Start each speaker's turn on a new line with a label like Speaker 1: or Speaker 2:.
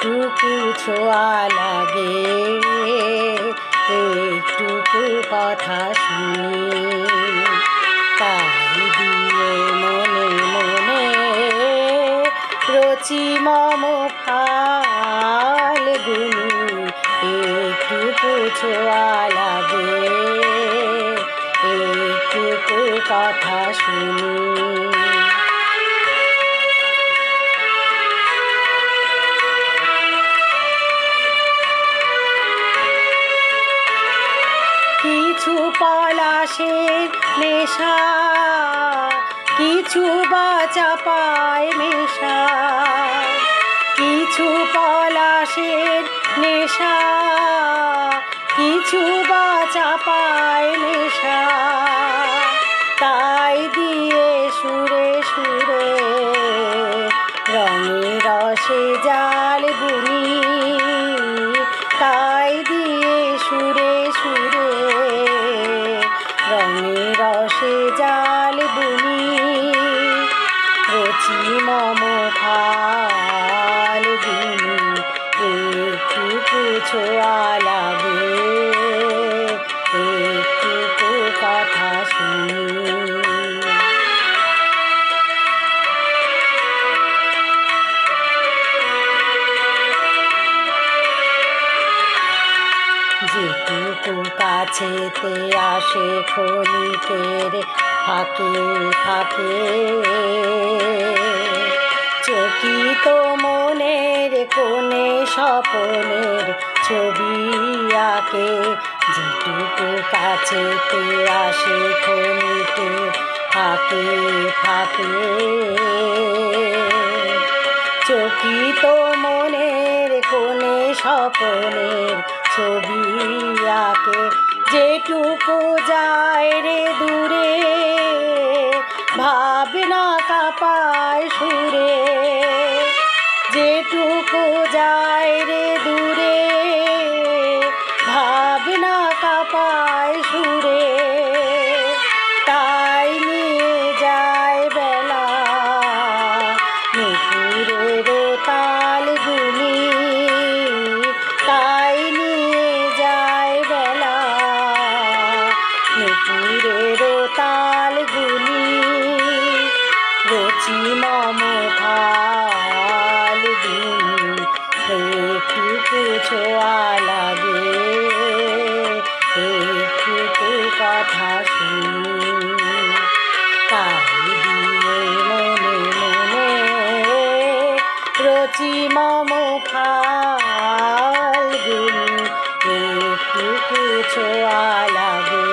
Speaker 1: একটুকু ছোঁয়া লাগে, একটুকু কথা শুনি, তাই দিয়ে মনে মনে রচি মম ফাল্গুনি। একটুকু ছোঁয়া লাগে, একটুকু কথা শুনি। কিছু পলাশের নেশা, কিছু বা চাপায় মেশা, কিছু পলাশের নেশা, কিছু বা চাপায় মেশা, তাই দিয়ে সুরে সুরে রঙে রসে জাল বুনি, তাই দিয়ে সুরে সুরে রঙে রসে জাল বুনি। রচি মম ফাল্গুনি, একটুকু ছোঁয়া লাগে, একটুকু কথা শুনি। যেটুকু কাছেতে আসে ক্ষণিকের ফাঁকে ফাঁকে, চকিত মনের কোণে স্বপনের ছবি আঁকে। যেটুকু কাছেতে আসে ক্ষণিকের ফাঁকে ফাঁকে, চকিত মনের কোণে স্বপনের ছবি আঁকে। যেটুকু যায় রে দূরে ভাবনা কাঁপায় সুরে, যেটুকু যায় রে দূরে ভাবনা কাঁপায় সুরে, তাই নিয়ে যায় বেলা নুপুরের তাল গুনি, তাই নিয়ে যায় বেলা নুপুরের তাল গুনি। রচি মম ফাল্গুনি, একটুকু ছোঁয়া লাগে, একটুকু কথা শুনি, তাই দিয়ে মনে মনে রচি মম ফাল্গুনি, একটুকু ছোঁয়া লাগে।